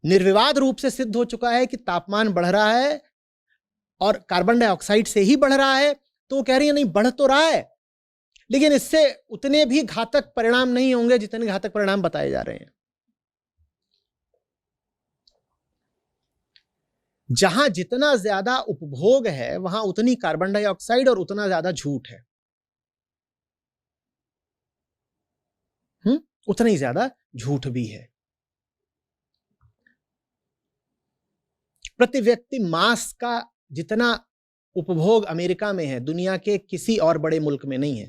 निर्विवाद रूप से सिद्ध हो चुका है कि तापमान बढ़ रहा है और कार्बन डाइऑक्साइड से ही बढ़ रहा है, तो वो कह रही है नहीं बढ़ तो रहा है लेकिन इससे उतने भी घातक परिणाम नहीं होंगे जितने घातक परिणाम बताए जा रहे हैं। जहां जितना ज्यादा उपभोग है वहां उतनी कार्बन डाइऑक्साइड और उतना ज्यादा झूठ है। उतना ही ज्यादा झूठ भी है। प्रति व्यक्ति मांस का जितना उपभोग अमेरिका में है, दुनिया के किसी और बड़े मुल्क में नहीं है।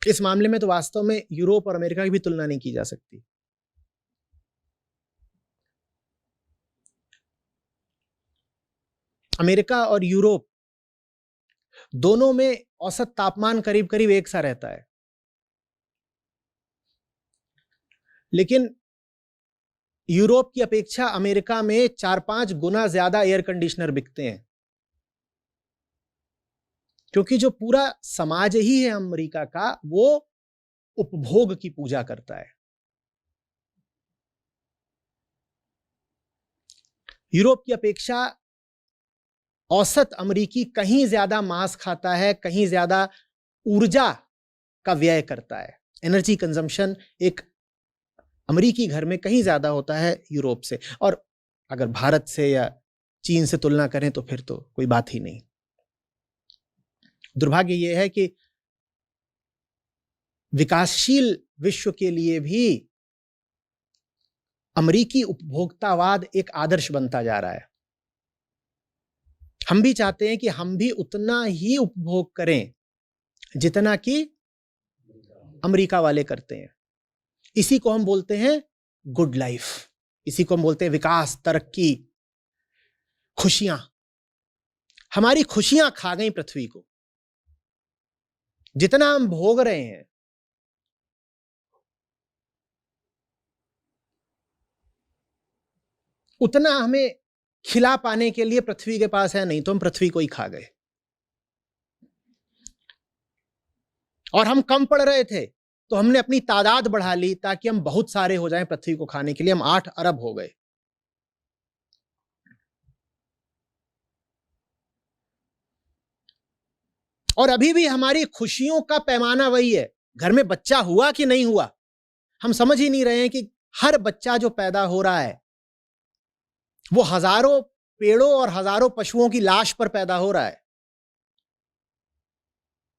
इस मामले में तो वास्तव में यूरोप और अमेरिका की भी तुलना नहीं की जा सकती। अमेरिका और यूरोप दोनों में औसत तापमान करीब करीब एक सा रहता है, लेकिन यूरोप की अपेक्षा अमेरिका में 4-5 गुना ज्यादा एयर कंडीशनर बिकते हैं, क्योंकि जो पूरा समाज ही है अमेरिका का, वो उपभोग की पूजा करता है। यूरोप की अपेक्षा औसत अमेरिकी कहीं ज्यादा मांस खाता है, कहीं ज्यादा ऊर्जा का व्यय करता है। एनर्जी कंजम्पशन एक अमेरिकी घर में कहीं ज्यादा होता है यूरोप से, और अगर भारत से या चीन से तुलना करें तो फिर तो कोई बात ही नहीं। दुर्भाग्य यह है कि विकासशील विश्व के लिए भी अमेरिकी उपभोक्तावाद एक आदर्श बनता जा रहा है। हम भी चाहते हैं कि हम भी उतना ही उपभोग करें जितना कि अमेरिका वाले करते हैं। इसी को हम बोलते हैं गुड लाइफ, इसी को हम बोलते हैं विकास, तरक्की, खुशियां। हमारी खुशियां खा गई पृथ्वी को। जितना हम भोग रहे हैं, उतना हमें खिला पाने के लिए पृथ्वी के पास है नहीं, तो हम पृथ्वी को ही खा गए। और हम कम पड़ रहे थे तो हमने अपनी तादाद बढ़ा ली ताकि हम बहुत सारे हो जाएं पृथ्वी को खाने के लिए। हम 8 अरब हो गए। और अभी भी हमारी खुशियों का पैमाना वही है। घर में बच्चा हुआ कि नहीं हुआ, हम समझ ही नहीं रहे हैं कि हर बच्चा जो पैदा हो रहा है वो हजारों पेड़ों और हजारों पशुओं की लाश पर पैदा हो रहा है।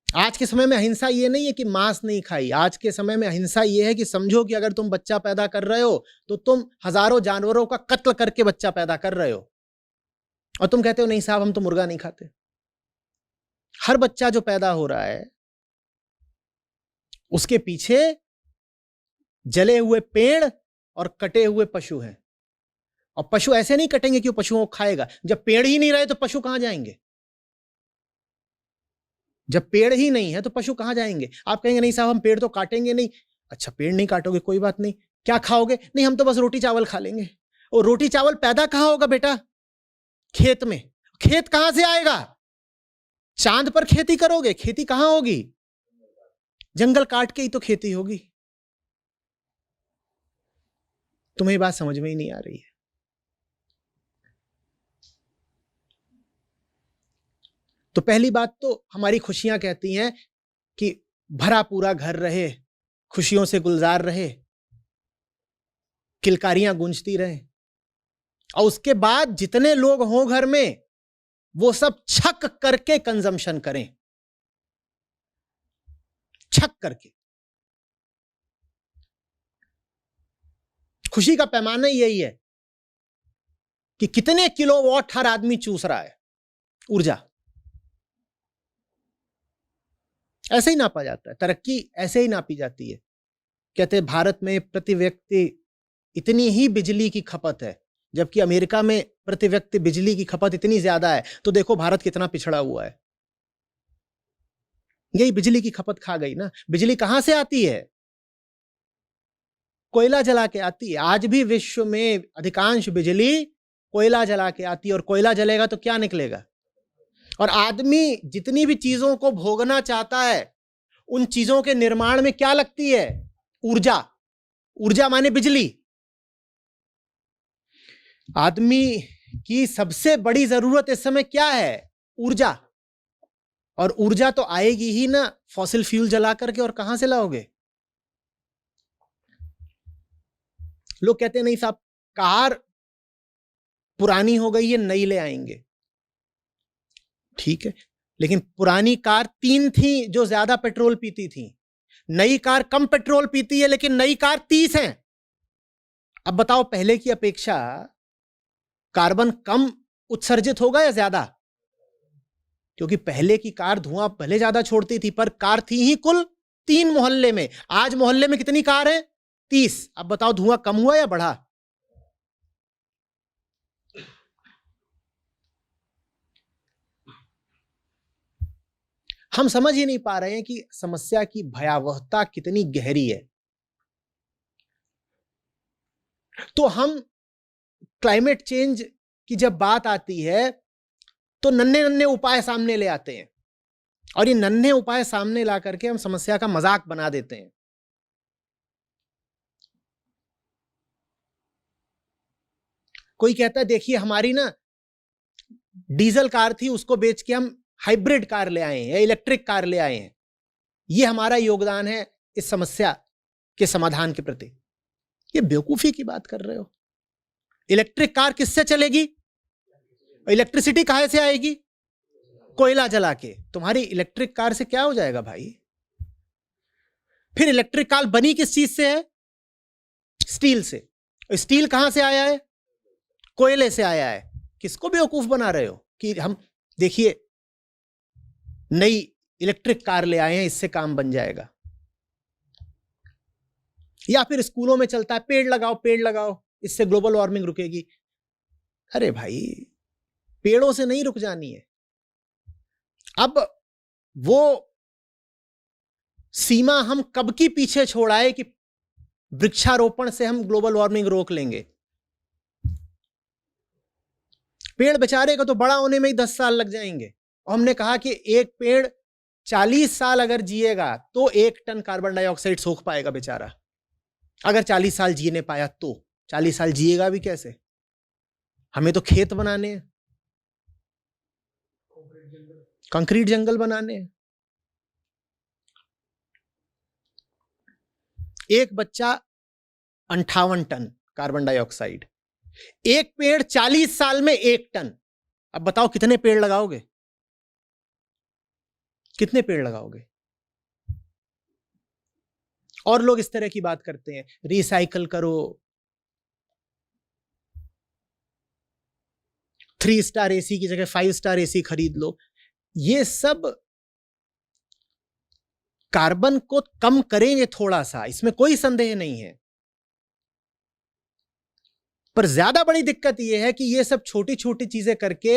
आज के समय में अहिंसा ये नहीं है कि मांस नहीं खाई। आज के समय में अहिंसा ये है कि समझो कि अगर तुम बच्चा पैदा कर रहे हो तो तुम हजारों जानवरों का कत्ल करके बच्चा पैदा कर रहे हो, और तुम कहते हो नहीं साहब हम तो मुर्गा नहीं खाते। हर बच्चा जो पैदा हो रहा है उसके पीछे जले हुए पेड़ और कटे हुए पशु हैं। और पशु ऐसे नहीं कटेंगे कि वो पशुओं को खाएगा। जब पेड़ ही नहीं रहे तो पशु कहां जाएंगे? जब पेड़ ही नहीं है तो पशु कहां जाएंगे? आप कहेंगे नहीं साहब हम पेड़ तो काटेंगे नहीं। अच्छा पेड़ नहीं काटोगे, कोई बात नहीं, क्या खाओगे? नहीं हम तो बस रोटी चावल खा लेंगे। और रोटी चावल पैदा कहां होगा बेटा? खेत में। खेत कहां से आएगा? चांद पर खेती करोगे, खेती कहां होगी? जंगल काट के ही तो खेती होगी। तुम्हें बात समझ में ही नहीं आ रही है। तो पहली बात तो हमारी खुशियां कहती हैं कि भरा पूरा घर रहे, खुशियों से गुलजार रहे, किलकारियां गूंजती रहे, और उसके बाद जितने लोग हों घर में वो सब छक करके कंजम्पशन करें, छक करके। खुशी का पैमाना यही है कि कितने किलोवाट हर आदमी चूस रहा है ऊर्जा। ऐसे ही नापा जाता है, तरक्की ऐसे ही नापी जाती है। कहते हैं भारत में प्रति व्यक्ति इतनी ही बिजली की खपत है, जबकि अमेरिका में प्रति व्यक्ति बिजली की खपत इतनी ज्यादा है। तो देखो भारत कितना पिछड़ा हुआ है। यही बिजली की खपत खा गई ना। बिजली कहां से आती है? कोयला जला के आती है। आज भी विश्व में अधिकांश बिजली कोयला जला के आती है, और कोयला जलेगा तो क्या निकलेगा? और आदमी जितनी भी चीजों को भोगना चाहता है, उन चीजों के निर्माण में क्या लगती है? ऊर्जा। ऊर्जा माने बिजली। आदमी की सबसे बड़ी जरूरत इस समय क्या है? ऊर्जा। और ऊर्जा तो आएगी ही ना फॉसिल फ्यूल जला करके, और कहां से लाओगे? लोग कहते हैं नहीं साहब कार पुरानी हो गई है, नई ले आएंगे। ठीक है, लेकिन पुरानी कार 3 थी जो ज्यादा पेट्रोल पीती थी, नई कार कम पेट्रोल पीती है लेकिन नई कार 30 है। अब बताओ पहले की अपेक्षा कार्बन कम उत्सर्जित होगा या ज्यादा? क्योंकि पहले की कार धुआं भले ज्यादा छोड़ती थी पर कार थी ही कुल 3 मोहल्ले में। आज मोहल्ले में कितनी कार है? 30। अब बताओ धुआं कम हुआ या बढ़ा? हम समझ ही नहीं पा रहे हैं कि समस्या की भयावहता कितनी गहरी है। तो हम क्लाइमेट चेंज की जब बात आती है तो नन्हे नन्हे उपाय सामने ले आते हैं और ये नन्हे उपाय सामने ला करके हम समस्या का मजाक बना देते हैं। कोई कहता है देखिए हमारी ना डीजल कार थी, उसको बेच के हम हाइब्रिड कार ले आए हैं या इलेक्ट्रिक कार ले आए हैं, ये हमारा योगदान है इस समस्या के समाधान के प्रति। ये बेवकूफी की बात कर रहे हो। इलेक्ट्रिक कार किससे चलेगी? इलेक्ट्रिसिटी कहां से आएगी? कोयला जला के। तुम्हारी इलेक्ट्रिक कार से क्या हो जाएगा भाई? फिर इलेक्ट्रिक कार बनी किस चीज से है? स्टील से। स्टील कहां से आया है? कोयले से आया है। किसको बेवकूफ बना रहे हो कि हम देखिए नई इलेक्ट्रिक कार ले आए हैं, इससे काम बन जाएगा। या फिर स्कूलों में चलता है पेड़ लगाओ पेड़ लगाओ, इससे ग्लोबल वार्मिंग रुकेगी। अरे भाई पेड़ों से नहीं रुक जानी है। अब वो सीमा हम कब की पीछे छोड़ाए कि वृक्षारोपण से हम ग्लोबल वार्मिंग रोक लेंगे। पेड़ बेचारे को तो बड़ा होने में ही 10 साल लग जाएंगे और हमने कहा कि एक पेड़ 40 साल अगर जिएगा तो 1 टन कार्बन डाइऑक्साइड सोख पाएगा बेचारा। अगर 40 साल जीने पाया तो 40 साल जिएगा भी कैसे? हमें तो खेत बनाने हैं, कंक्रीट जंगल बनाने हैं। एक बच्चा 58 टन कार्बन डाइऑक्साइड, एक पेड़ 40 साल में 1 टन। अब बताओ कितने पेड़ लगाओगे? कितने पेड़ लगाओगे? और लोग इस तरह की बात करते हैं, रिसाइकल करो, 3 स्टार एसी की जगह 5 स्टार एसी खरीद लो। ये सब कार्बन को कम करेंगे थोड़ा सा, इसमें कोई संदेह नहीं है। पर ज्यादा बड़ी दिक्कत यह है कि ये सब छोटी छोटी चीजें करके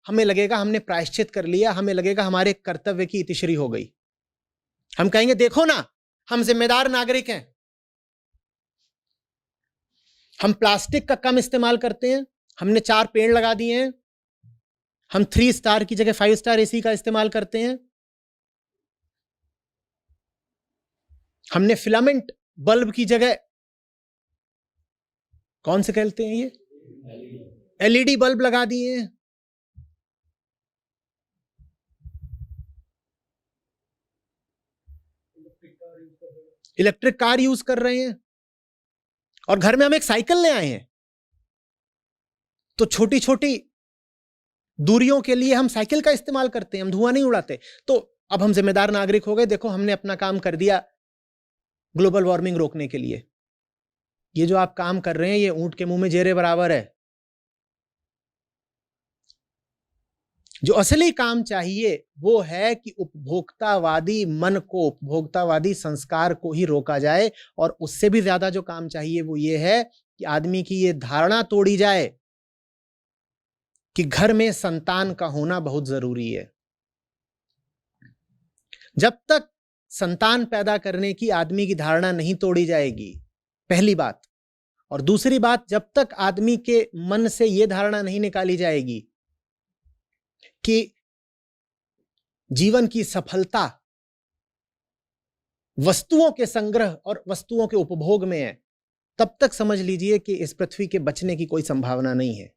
हमें लगेगा हमने प्रायश्चित कर लिया, हमें लगेगा हमारे कर्तव्य की इतिश्री हो गई। हम कहेंगे देखो ना हम जिम्मेदार नागरिक हैं, हम प्लास्टिक का कम इस्तेमाल करते हैं, हमने 4 पेड़ लगा दिए हैं, हम 3 स्टार की जगह 5 स्टार एसी का इस्तेमाल करते हैं, हमने फिलामेंट बल्ब की जगह कौन से कहते हैं ये एलईडी बल्ब लगा दिए हैं। इलेक्ट्रिक कार यूज कर रहे हैं और घर में हम एक साइकिल ले आए हैं। तो छोटी छोटी दूरियों के लिए हम साइकिल का इस्तेमाल करते हैं, हम धुआं नहीं उड़ाते। तो अब हम जिम्मेदार नागरिक हो गए, देखो हमने अपना काम कर दिया ग्लोबल वार्मिंग रोकने के लिए। ये जो आप काम कर रहे हैं ये ऊंट के मुंह में जेरे बराबर है। जो असली काम चाहिए वो है कि उपभोक्तावादी मन को, उपभोक्तावादी संस्कार को ही रोका जाए। और उससे भी ज्यादा जो काम चाहिए वो ये है कि आदमी की ये धारणा तोड़ी जाए कि घर में संतान का होना बहुत जरूरी है। जब तक संतान पैदा करने की आदमी की धारणा नहीं तोड़ी जाएगी, पहली बात। और दूसरी बात, जब तक आदमी के मन से यह धारणा नहीं निकाली जाएगी कि जीवन की सफलता वस्तुओं के संग्रह और वस्तुओं के उपभोग में है, तब तक समझ लीजिए कि इस पृथ्वी के बचने की कोई संभावना नहीं है।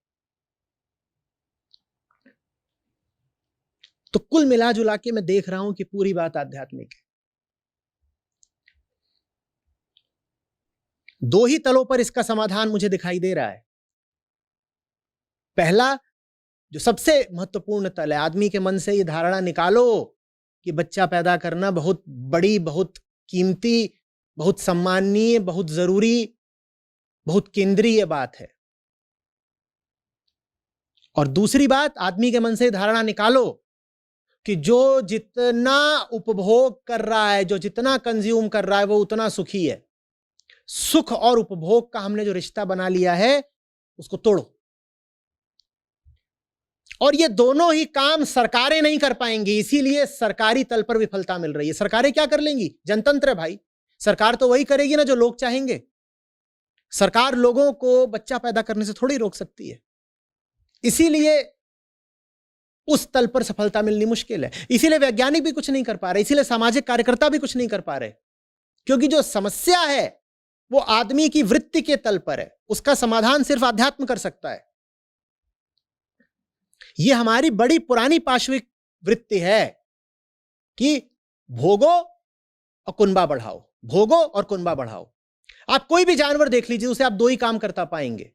तो कुल मिला जुला के मैं देख रहा हूं कि पूरी बात आध्यात्मिक है। 2 ही तलों पर इसका समाधान मुझे दिखाई दे रहा है। पहला, जो सबसे महत्वपूर्ण तल है, आदमी के मन से ये धारणा निकालो कि बच्चा पैदा करना बहुत बड़ी, बहुत कीमती, बहुत सम्माननीय, बहुत जरूरी, बहुत केंद्रीय बात है। और दूसरी बात, आदमी के मन से धारणा निकालो कि जो जितना उपभोग कर रहा है, जो जितना कंज्यूम कर रहा है, वो उतना सुखी है। सुख और उपभोग का हमने जो रिश्ता बना लिया है, उसको तोड़ो। और ये दोनों ही काम सरकारें नहीं कर पाएंगी, इसीलिए सरकारी तल पर विफलता मिल रही है। सरकारें क्या कर लेंगी? जनतंत्र है भाई, सरकार तो वही करेगी ना जो लोग चाहेंगे। सरकार लोगों को बच्चा पैदा करने से थोड़ी रोक सकती है, इसीलिए उस तल पर सफलता मिलनी मुश्किल है। इसीलिए वैज्ञानिक भी कुछ नहीं कर पा रहे, इसीलिए सामाजिक कार्यकर्ता भी कुछ नहीं कर पा रहे, क्योंकि जो समस्या है वो आदमी की वृत्ति के तल पर है। उसका समाधान सिर्फ आध्यात्म कर सकता है। यह हमारी बड़ी पुरानी पाशविक वृत्ति है कि भोगो और कुनबा बढ़ाओ, भोगो और कुनबा बढ़ाओ। आप कोई भी जानवर देख लीजिए, उसे आप दो ही काम करता पाएंगे,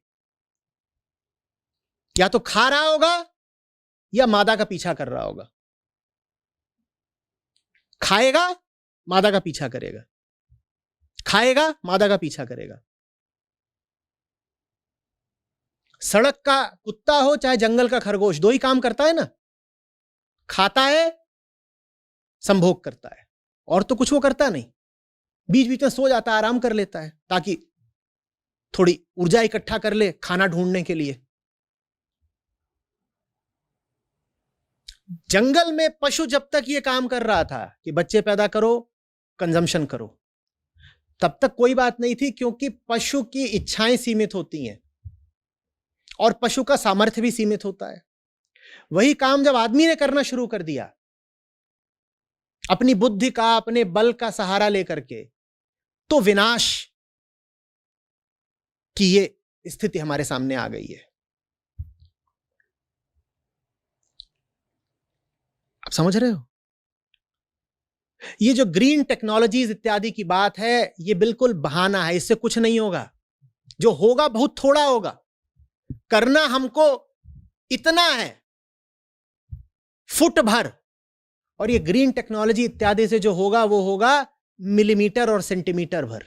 या तो खा रहा होगा या मादा का पीछा कर रहा होगा। खाएगा, मादा का पीछा करेगा, खाएगा, मादा का पीछा करेगा। सड़क का कुत्ता हो चाहे जंगल का खरगोश, दो ही काम करता है ना, खाता है, संभोग करता है, और तो कुछ वो करता नहीं। बीच बीच में सो जाता है, आराम कर लेता है, ताकि थोड़ी ऊर्जा इकट्ठा कर ले खाना ढूंढने के लिए। जंगल में पशु जब तक ये काम कर रहा था कि बच्चे पैदा करो, कंजम्पशन करो, तब तक कोई बात नहीं थी, क्योंकि पशु की इच्छाएं सीमित होती हैं और पशु का सामर्थ्य भी सीमित होता है। वही काम जब आदमी ने करना शुरू कर दिया, अपनी बुद्धि का, अपने बल का सहारा लेकर के, तो विनाश की ये स्थिति हमारे सामने आ गई है। आप समझ रहे हो? ये जो ग्रीन टेक्नोलॉजीज इत्यादि की बात है, ये बिल्कुल बहाना है, इससे कुछ नहीं होगा। जो होगा बहुत थोड़ा होगा। करना हमको इतना है, फुट भर, और ये ग्रीन टेक्नोलॉजी इत्यादि से जो होगा वो होगा मिलीमीटर और सेंटीमीटर भर।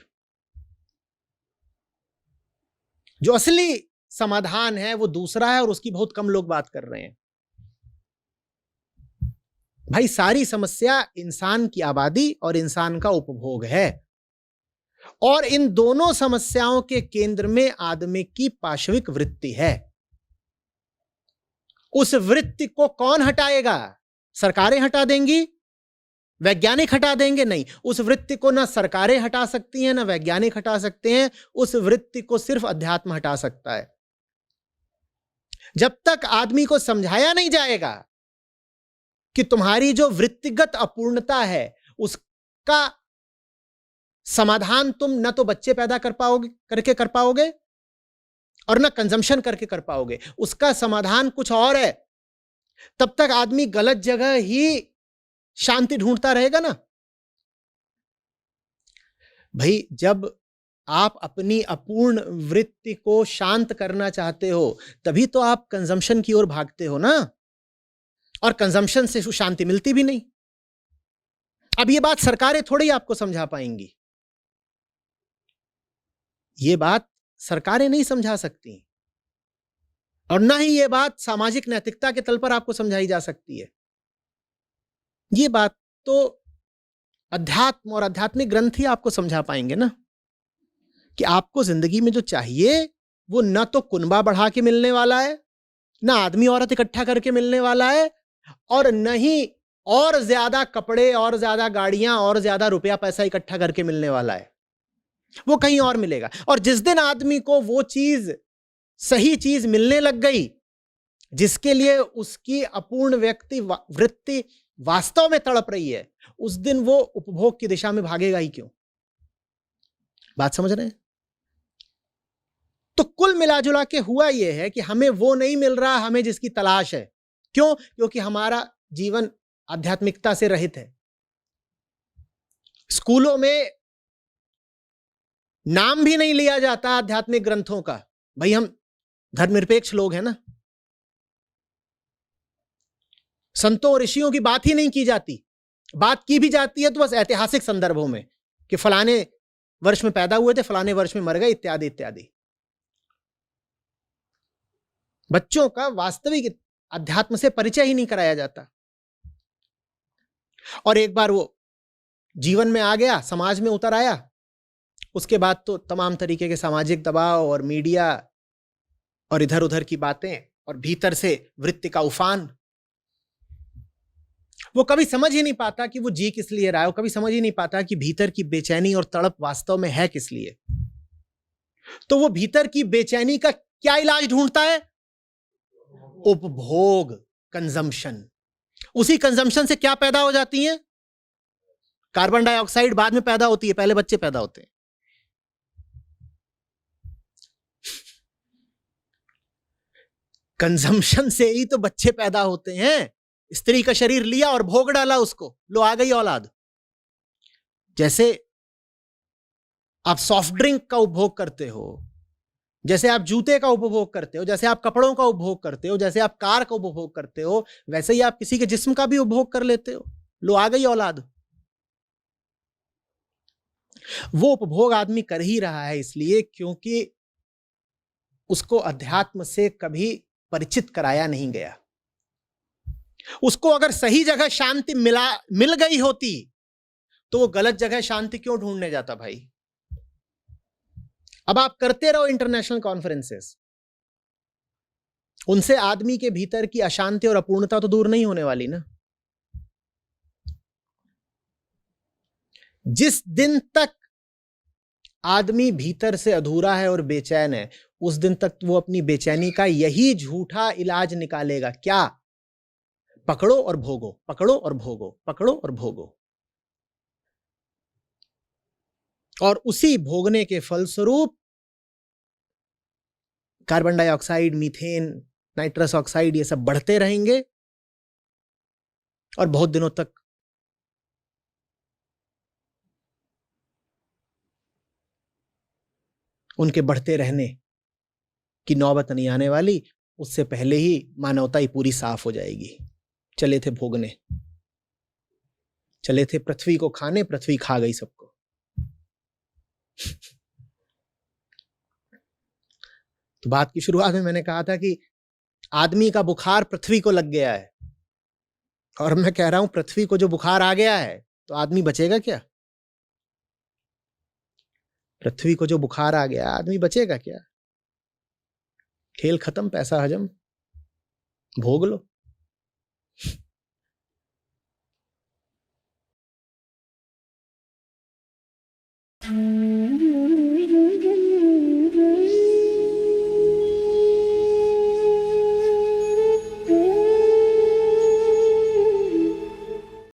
जो असली समाधान है वो दूसरा है, और उसकी बहुत कम लोग बात कर रहे हैं। भाई, सारी समस्या इंसान की आबादी और इंसान का उपभोग है, और इन दोनों समस्याओं के केंद्र में आदमी की पाशविक वृत्ति है। उस वृत्ति को कौन हटाएगा? सरकारें हटा देंगी? वैज्ञानिक हटा देंगे? नहीं, उस वृत्ति को ना सरकारें हटा सकती हैं, ना वैज्ञानिक हटा सकते हैं। उस वृत्ति को सिर्फ अध्यात्म हटा सकता है। जब तक आदमी को समझाया नहीं जाएगा कि तुम्हारी जो वृत्तिगत अपूर्णता है, उसका समाधान तुम न तो बच्चे पैदा कर पाओगे और न कंजम्पशन करके कर पाओगे, उसका समाधान कुछ और है, तब तक आदमी गलत जगह ही शांति ढूंढता रहेगा ना। भाई, जब आप अपनी अपूर्ण वृत्ति को शांत करना चाहते हो, तभी तो आप कंजम्पशन की ओर भागते हो ना, और कंजम्पशन से शांति मिलती भी नहीं। अब ये बात सरकारें थोड़ी आपको समझा पाएंगी, ये बात सरकारें नहीं समझा सकती, और ना ही ये बात सामाजिक नैतिकता के तल पर आपको समझाई जा सकती है। ये बात तो अध्यात्म और आध्यात्मिक ग्रंथ ही आपको समझा पाएंगे ना, कि आपको जिंदगी में जो चाहिए वो न तो कुनबा बढ़ा के मिलने वाला है, ना आदमी औरत इकट्ठा करके मिलने वाला है, और न ही और ज्यादा कपड़े और ज्यादा गाड़ियां और ज्यादा रुपया पैसा इकट्ठा करके मिलने वाला है। वो कहीं और मिलेगा। और जिस दिन आदमी को वो चीज, सही चीज मिलने लग गई, जिसके लिए उसकी अपूर्ण वृत्ति वास्तव में तड़प रही है, उस दिन वो उपभोग की दिशा में भागेगा ही क्यों? बात समझ रहे हैं? तो कुल मिलाजुला के हुआ यह है कि हमें वो नहीं मिल रहा हमें जिसकी तलाश है। क्यों? क्योंकि हमारा जीवन आध्यात्मिकता से रहित है। स्कूलों में नाम भी नहीं लिया जाता आध्यात्मिक ग्रंथों का। भाई, हम धर्मनिरपेक्ष लोग हैं ना, संतों और ऋषियों की बात ही नहीं की जाती। बात की भी जाती है तो बस ऐतिहासिक संदर्भों में कि फलाने वर्ष में पैदा हुए थे, फलाने वर्ष में मर गए, इत्यादि इत्यादि। बच्चों का वास्तविक अध्यात्म से परिचय ही नहीं कराया जाता। और एक बार वो जीवन में आ गया, समाज में उतर आया, उसके बाद तो तमाम तरीके के सामाजिक दबाव और मीडिया और इधर उधर की बातें और भीतर से वृत्ति का उफान। वो कभी समझ ही नहीं पाता कि वो जी किस लिए रहा है, वो कभी समझ ही नहीं पाता कि भीतर की बेचैनी और तड़प वास्तव में है किस लिए। तो वो भीतर की बेचैनी का क्या इलाज ढूंढता है? उपभोग, कंजम्पशन। उसी कंजम्पशन से क्या पैदा हो जाती है? कार्बन डाइऑक्साइड बाद में पैदा होती है, पहले बच्चे पैदा होते हैं। कंजम्पशन से ही तो बच्चे पैदा होते हैं। स्त्री का शरीर लिया और भोग डाला उसको, लो आ गई औलाद। जैसे आप सॉफ्ट ड्रिंक का उपभोग करते हो, जैसे आप जूते का उपभोग करते हो, जैसे आप कपड़ों का उपभोग करते हो, जैसे आप कार का उपभोग करते हो, वैसे ही आप किसी के जिस्म का भी उपभोग कर लेते हो, लो आ गई औलाद। वो उपभोग आदमी कर ही रहा है इसलिए क्योंकि उसको अध्यात्म से कभी परिचित कराया नहीं गया। उसको अगर सही जगह शांति मिल गई होती तो वो गलत जगह शांति क्यों ढूंढने जाता भाई? अब आप करते रहो इंटरनेशनल कॉन्फ्रेंसेस, उनसे आदमी के भीतर की अशांति और अपूर्णता तो दूर नहीं होने वाली ना। जिस दिन तक आदमी भीतर से अधूरा है और बेचैन है, उस दिन तक वो अपनी बेचैनी का यही झूठा इलाज निकालेगा। क्या? पकड़ो और भोगो, पकड़ो और भोगो, पकड़ो और भोगो। और उसी भोगने के फलस्वरूप carbon dioxide, methane, nitrous oxide, ये सब बढ़ते रहेंगे और बहुत दिनों तक उनके बढ़ते रहने की नौबत नहीं आने वाली। उससे पहले ही मानवता ही पूरी साफ हो जाएगी। चले थे भोगने, चले थे पृथ्वी को खाने, पृथ्वी खा गई सबको। तो बात की शुरुआत में मैंने कहा था कि आदमी का बुखार पृथ्वी को लग गया है, और मैं कह रहा हूं पृथ्वी को जो बुखार आ गया है तो आदमी बचेगा क्या? पृथ्वी को जो बुखार आ गया, आदमी बचेगा क्या? खेल खत्म, पैसा हजम, भोग लो।